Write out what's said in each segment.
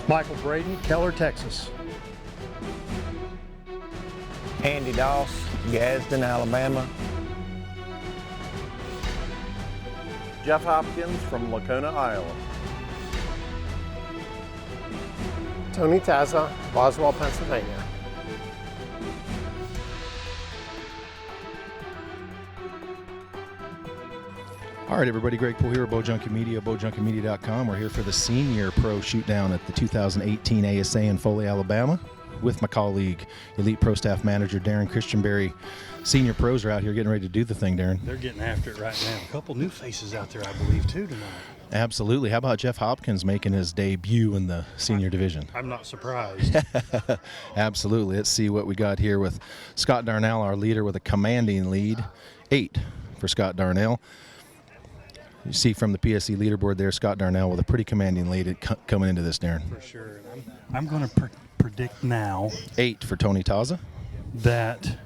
Michael Braden, Keller, Texas. Andy Doss, Gadsden, Alabama. Jeff Hopkins from Lacona, Iowa. Tony Taza, Boswell, Pennsylvania. All right, everybody, Greg Poole here at Bowjunky Media, bowjunkymedia.com. We're here for the Senior Pro Shootdown at the 2018 ASA in Foley, Alabama, with my colleague, Elite Pro Staff Manager Darren Christianberry. Senior pros are out here getting ready to do the thing, Darren. They're getting after it right now. A couple new faces out there, I believe, too, tonight. Absolutely. How about Jeff Hopkins making his debut in the senior division? I'm not surprised. Absolutely. Let's see what we got here with Scott Darnell, our leader, with a commanding lead. 8 for Scott Darnell. You see from the PSC leaderboard there, Scott Darnell with a pretty commanding lead coming into this, Darren. For sure. I'm going to predict now 8 for Tony Taza. That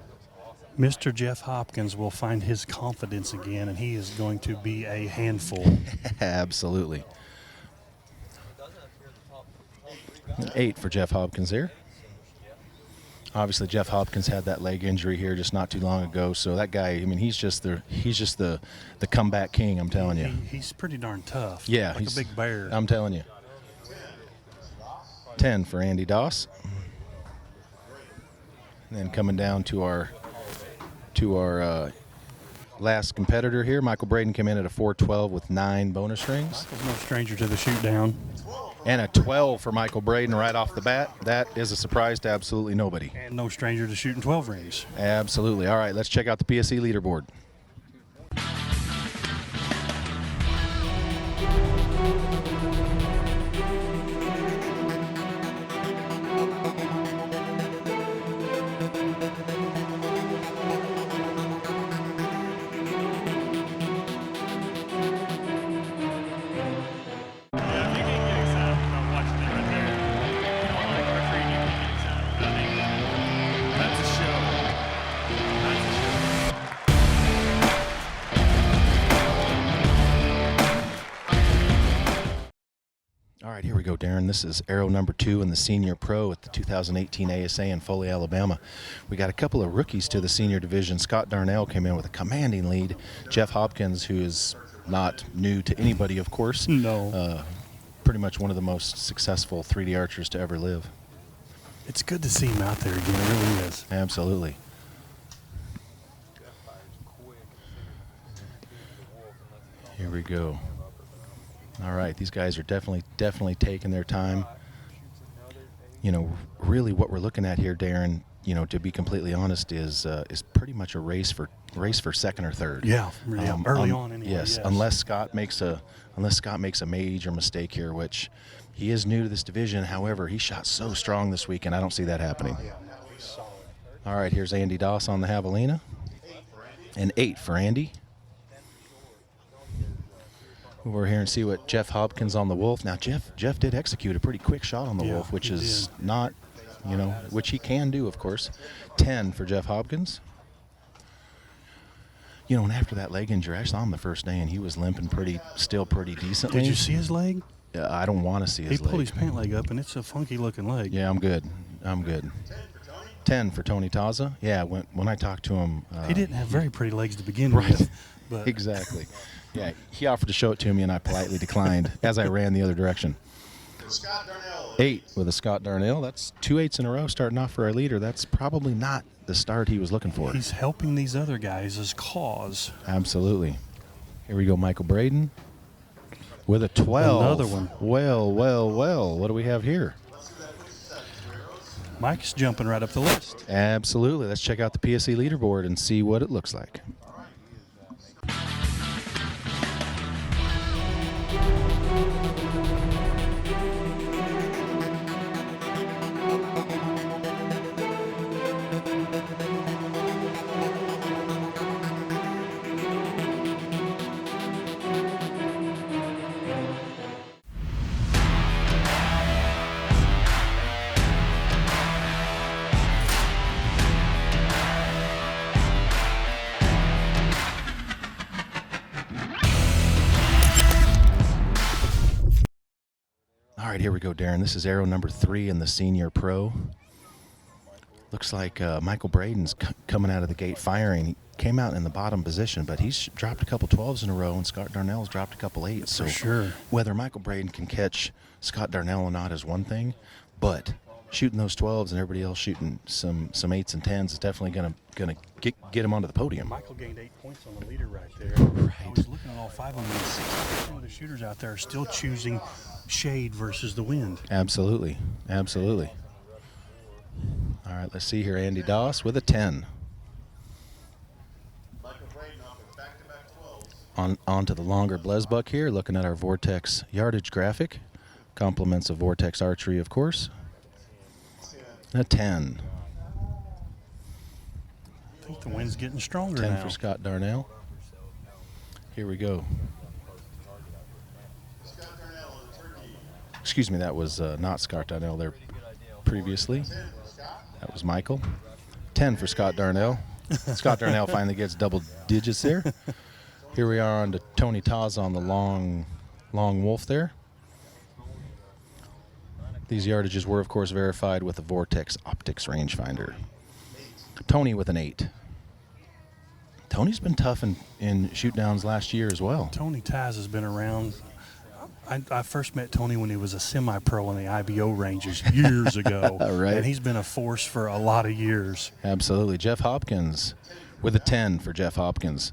Mr. Jeff Hopkins will find his confidence again, and he is going to be a handful. Absolutely. 8 for Jeff Hopkins there. Obviously, Jeff Hopkins had that leg injury here just not too long ago. So that guy, I mean, he's just the comeback king. I'm telling you. He's pretty darn tough. Yeah, like a big bear. I'm telling you. 10 for Andy Doss. And then coming down to our last competitor here, Michael Braden came in at a 412 with 9 bonus rings. Michael's no stranger to the shoot down. And a 12 for Michael Braden right off the bat. That is a surprise to absolutely nobody. And no stranger to shooting 12 rings. Absolutely. All right, let's check out the PSC leaderboard. All right, here we go, Darren. This is arrow number 2 in the Senior Pro at the 2018 ASA in Foley, Alabama. We got a couple of rookies to the senior division. Scott Darnell came in with a commanding lead. Jeff Hopkins, who is not new to anybody, of course. No. Pretty much one of the most successful 3D archers to ever live. It's good to see him out there again. It really is. Absolutely. Here we go. All right, these guys are definitely taking their time. You know, really what we're looking at here, Darren, you know, to be completely honest, is pretty much a race for second or third. Yeah, early on anyway. Yes, unless Scott makes a major mistake here, which he is new to this division. However, he shot so strong this week, and I don't see that happening. All right, here's Andy Doss on the javelina. An 8 for Andy. We're here and see what Jeff Hopkins on the Wolf. Now, Jeff did execute a pretty quick shot on the Wolf, which is not, you know, which he can do, of course. 10 for Jeff Hopkins. You know, and after that leg injury, I saw him the first day, and he was limping still pretty decently. Did you see his leg? I don't want to see his leg. He pulled his pant leg up, and it's a funky-looking leg. Yeah, I'm good. 10 for Tony Taza. Yeah, when I talked to him. He didn't have very pretty legs to begin right. with. But exactly. Yeah, he offered to show it to me, and I politely declined as I ran the other direction. 8 with a Scott Darnell. That's 2 8s in a row starting off for our leader. That's probably not the start he was looking for. He's helping these other guys' as cause. Absolutely. Here we go, Michael Braden with a 12. Another one. Well. What do we have here? Mike's jumping right up the list. Absolutely. Let's check out the PSC leaderboard and see what it looks like. right, here we go, Darren. This is arrow number 3 in the Senior Pro. Looks like Michael Braden's coming out of the gate firing. He came out in the bottom position, but he's dropped a couple 12s in a row, and Scott Darnell's dropped a couple 8s. So For sure. whether Michael Braden can catch Scott Darnell or not is one thing, but shooting those 12s and everybody else shooting some 8s and 10s is definitely gonna get him onto the podium. Michael gained 8 points on the leader right there. Right. I was looking at all 5 of them, and 60% of the shooters out there are still choosing shade versus the wind. Absolutely. Absolutely. All right, let's see here. Andy Doss with a 10. On to the longer Blesbuck here, looking at our Vortex yardage graphic. Compliments of Vortex Archery, of course. A 10. I think the wind's getting stronger 10 now. for Scott Darnell. Here we go. Excuse me, that was not Scott Darnell there previously. That was Michael. 10 for Scott Darnell. Scott Darnell finally gets double digits there. Here we are on to Tony Taza on the long wolf there. These yardages were, of course, verified with the Vortex Optics rangefinder. Tony with an 8. Tony's been tough in shoot downs last year as well. Tony Taz has been around. I first met Tony when he was a semi-pro in the IBO ranges years ago. Right. And he's been a force for a lot of years. Absolutely. Jeff Hopkins with a 10 for Jeff Hopkins.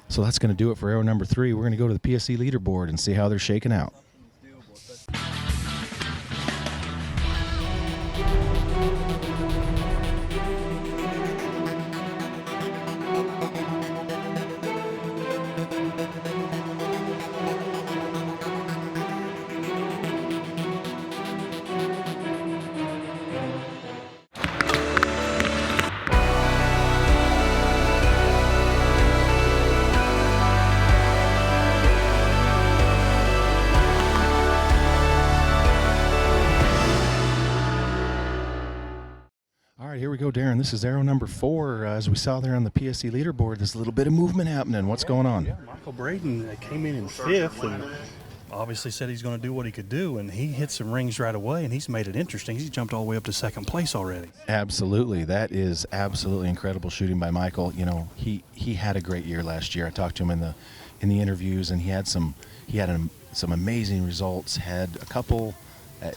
So that's going to do it for arrow number 3. We're going to go to the PSC leaderboard and see how they're shaking out. Here we go, Darren. This is arrow number 4. As we saw there on the PSC leaderboard, there's a little bit of movement happening. What's going on? Yeah, Michael Braden came in 5th and obviously said he's going to do what he could do, and he hit some rings right away, and he's made it interesting. He's jumped all the way up to 2nd place already. Absolutely. That is absolutely incredible shooting by Michael. You know, he had a great year last year. I talked to him in the interviews, and he had some amazing results. Had a couple.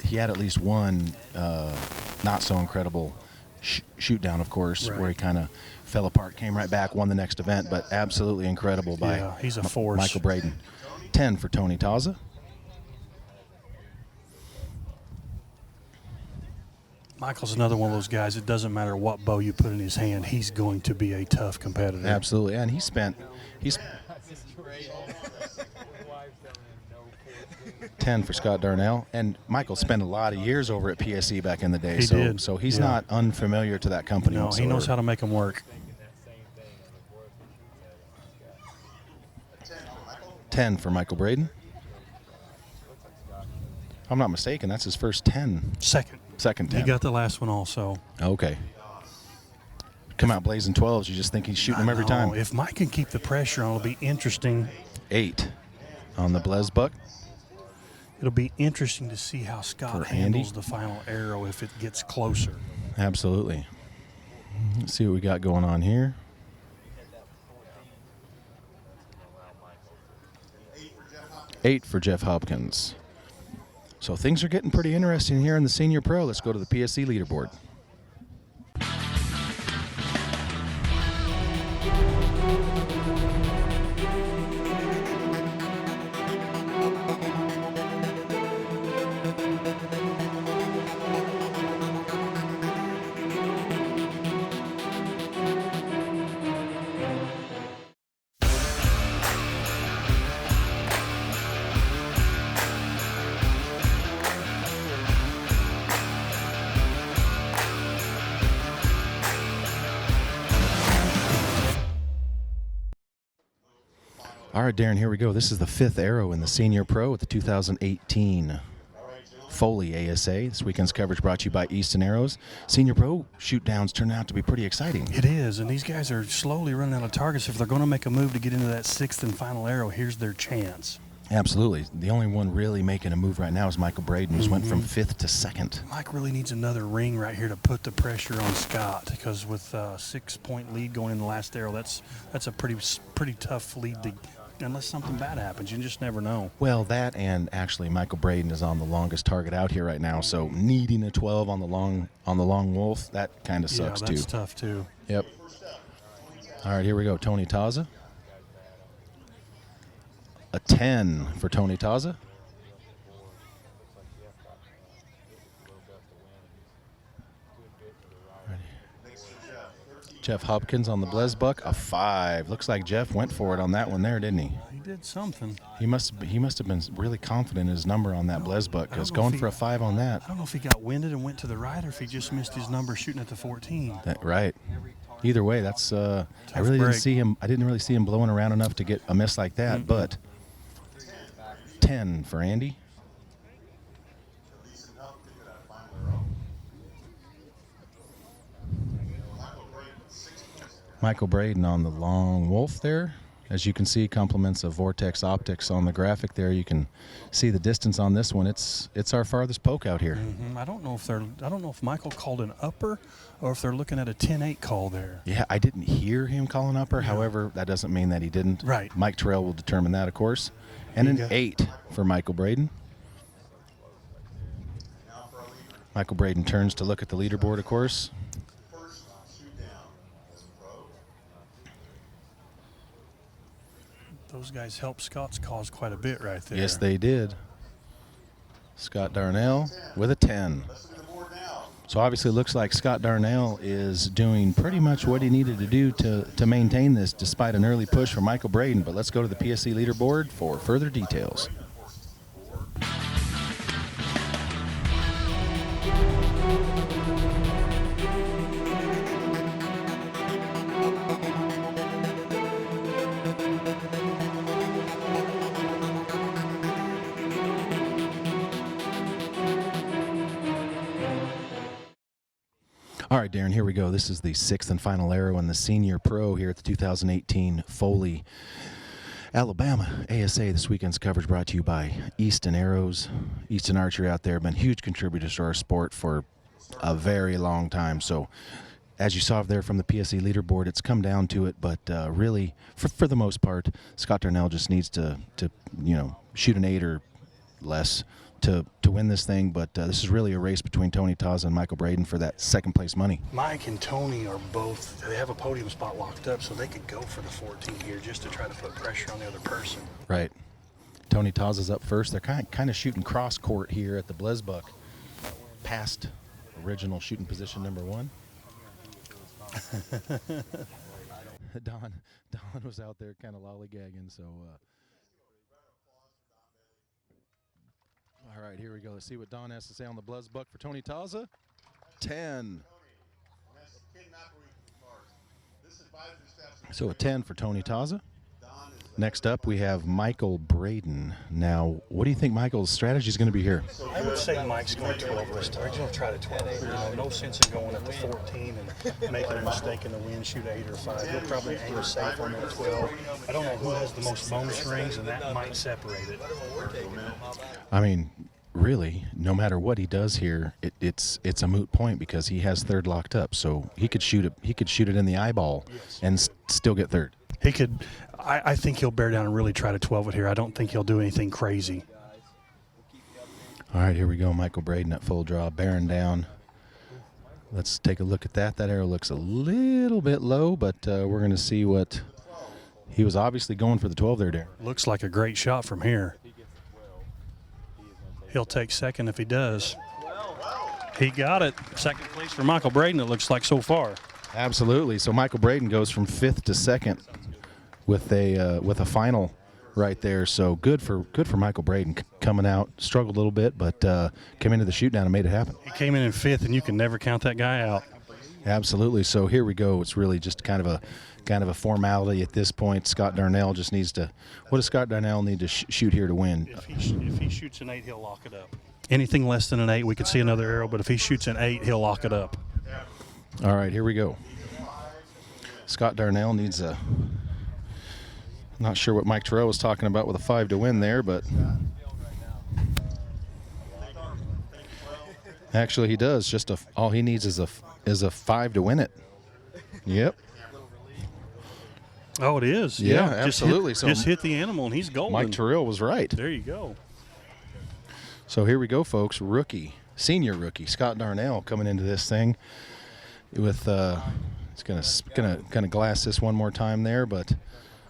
He had at least one not so incredible shoot down, of course, right, where he kind of fell apart, came right back, won the next event, but absolutely incredible by he's a force. Michael Braden. 10 for Tony Taza. Michael's another one of those guys. It doesn't matter what bow you put in his hand, he's going to be a tough competitor. Absolutely, and he's 10 for Scott Darnell, and Michael spent a lot of years over at PSC back in the day, so he's not unfamiliar to that company. No, he knows how to make them work. 10 for Michael Braden. If I'm not mistaken, that's his first 10. Second 10. He got the last one also. Okay. Come out blazing 12s, you just think he's shooting them every time. If Mike can keep the pressure on, it'll be interesting. 8 on the Blesbuck. It'll be interesting to see how Scott handles the final arrow if it gets closer. Absolutely. Let's see what we got going on here. 8 for Jeff Hopkins. So things are getting pretty interesting here in the Senior Pro. Let's go to the PSC leaderboard. All right, Darren, here we go. This is the 5th arrow in the Senior Pro with the 2018 Foley ASA. This weekend's coverage brought to you by Easton Arrows. Senior Pro shoot downs turn out to be pretty exciting. It is, and these guys are slowly running out of targets. If they're going to make a move to get into that 6th and final arrow, here's their chance. Absolutely. The only one really making a move right now is Michael Braden, who's went from 5th to 2nd. Mike really needs another ring right here to put the pressure on Scott, because with a 6-point lead going in the last arrow, that's a pretty tough lead to, unless something bad happens. You just never know. Well, that and actually Michael Braden is on the longest target out here right now, so needing a 12 on the long wolf, that kind of sucks too. Yeah, that's tough too. Yep. All right, here we go. Tony Taza. A 10 for Tony Taza. Jeff Hopkins on the Blesbuck, a 5. Looks like Jeff went for it on that one there, didn't he? He did something. He must have been really confident in his number on that Blesbuck, because going for a 5 on that. I don't know if he got winded and went to the right, or if he just missed his number shooting at the 14. Right. Either way, that's I really break. didn't see him. I didn't really see him blowing around enough to get a miss like that. But 10 for Andy. Michael Braden on the long wolf there. As you can see, compliments of Vortex Optics on the graphic there. You can see the distance on this one. It's our farthest poke out here. I don't know if Michael called an upper, or if they're looking at a 10-8 call there. Yeah, I didn't hear him call an upper. However, that doesn't mean that he didn't. Right. Mike Terrell will determine that, of course. And an 8 for Michael Braden. Michael Braden turns to look at the leaderboard, of course. Those guys helped Scott's cause quite a bit right there. Yes, they did. Scott Darnell with a 10. So obviously it looks like Scott Darnell is doing pretty much what he needed to do to maintain this, despite an early push from Michael Braden. But let's go to the PSC leaderboard for further details. All right, Darren, here we go. This is the 6th and final arrow in the Senior Pro here at the 2018 Foley, Alabama ASA. This weekend's coverage brought to you by Easton Arrows. Easton Archery out there have been huge contributors to our sport for a very long time. So as you saw there from the PSE leaderboard, it's come down to it. But really, for the most part, Scott Darnell just needs to shoot an 8 or less to win this thing. But this is really a race between Tony Taza and Michael Braden for that second place money. Mike and Tony are both, they have a podium spot locked up, so they could go for the 14 here just to try to put pressure on the other person. Right. Tony Taza's up first. They're kind of shooting cross court here at the Blesbuck, past original shooting position number 1. Don was out there kind of lollygagging, so all right, here we go. Let's see what Don has to say on the Blesbuck for Tony Taza. 10. So a 10 for Tony Taza. Next up, we have Michael Braden. Now, what do you think Michael's strategy is going to be here? I would say Mike's going 12 this time. He's going to try to 12. No sense in going up to 14 and making a mistake in the wind, shoot 8 or 5. He'll probably aim safe on that 12. I don't know who has the most bonus rings, and that might separate it. I mean, really, no matter what he does here, it's a moot point because he has third locked up. So he could shoot it in the eyeball and still get third. He could. I think he'll bear down and really try to 12 it here. I don't think he'll do anything crazy. All right, here we go. Michael Braden at full draw, bearing down. Let's take a look at that. That arrow looks a little bit low, but we're going to see what he was obviously going for the 12 there, Darren. Looks like a great shot from here. He'll take second if he does. He got it. Second place for Michael Braden, it looks like so far. Absolutely. So Michael Braden goes from 5th to 2nd with a final right there. So good for Michael Braden coming out. Struggled a little bit, but came into the shoot down and made it happen. He came in 5th, and you can never count that guy out. Absolutely. So here we go. It's really just kind of a formality at this point. Scott Darnell just needs to. What does Scott Darnell need to shoot here to win? If he shoots an 8, he'll lock it up. Anything less than an 8, we could see another arrow. But if he shoots an 8, he'll lock it up. All right, here we go. Scott Darnell needs Not sure what Mike Terrell was talking about with a 5 to win there, but actually he does. Just all he needs is a 5 to win it. Yep. Oh, it is. Yeah, Just absolutely. hit, So just hit the animal, and he's golden. Mike Terrell was right. There you go. So here we go, folks. Senior rookie Scott Darnell coming into this thing with. He's gonna glass this one more time there, but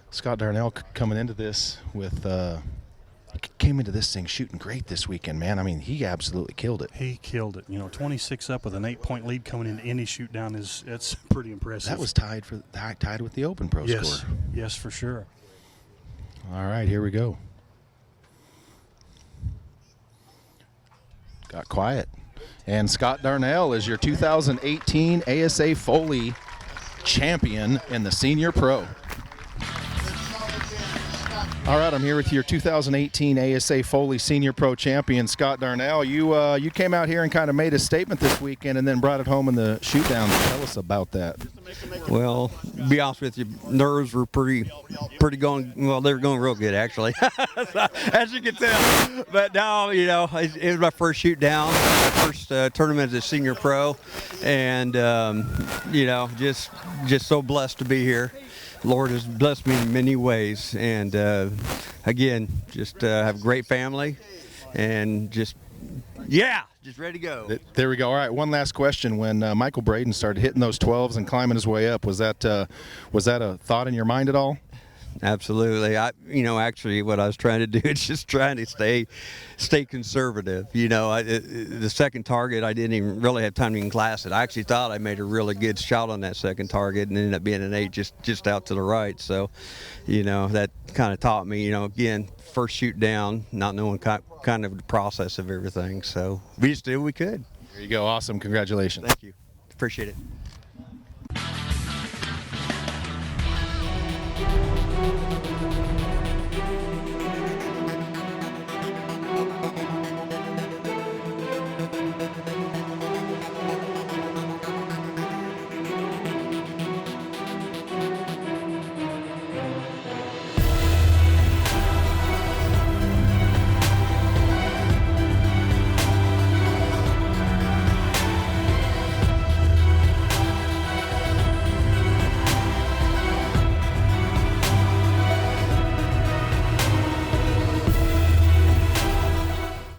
Scott Darnell coming into this with. Came into this thing shooting great this weekend, man. I mean, he absolutely killed it. He killed it. 26 up with an 8-point lead coming into any shoot down that's pretty impressive. That was tied with the Open Pro score. Yes, for sure. All right, here we go. Got quiet. And Scott Darnell is your 2018 ASA Foley champion in the Senior Pro. All right, I'm here with your 2018 ASA Foley Senior Pro champion, Scott Darnell. You came out here and kind of made a statement this weekend and then brought it home in the shoot down. Tell us about that. Well, to be honest with you, nerves were pretty going. Well, they were going real good actually, as you can tell. But now, it was my first shoot down, my first tournament as a Senior Pro, and just so blessed to be here. Lord has blessed me in many ways, and again, just have a great family, and just ready to go. There we go. All right, one last question. When Michael Braden started hitting those 12s and climbing his way up, was that a thought in your mind at all? Absolutely. Actually, what I was trying to do is just trying to stay conservative. The second target, I didn't even really have time to even glass it. I actually thought I made a really good shot on that second target, and ended up being an 8 just out to the right. So, that kind of taught me. Again, first shoot down, not knowing kind of the process of everything. So we just did what we could. There you go. Awesome. Congratulations. Thank you. Appreciate it.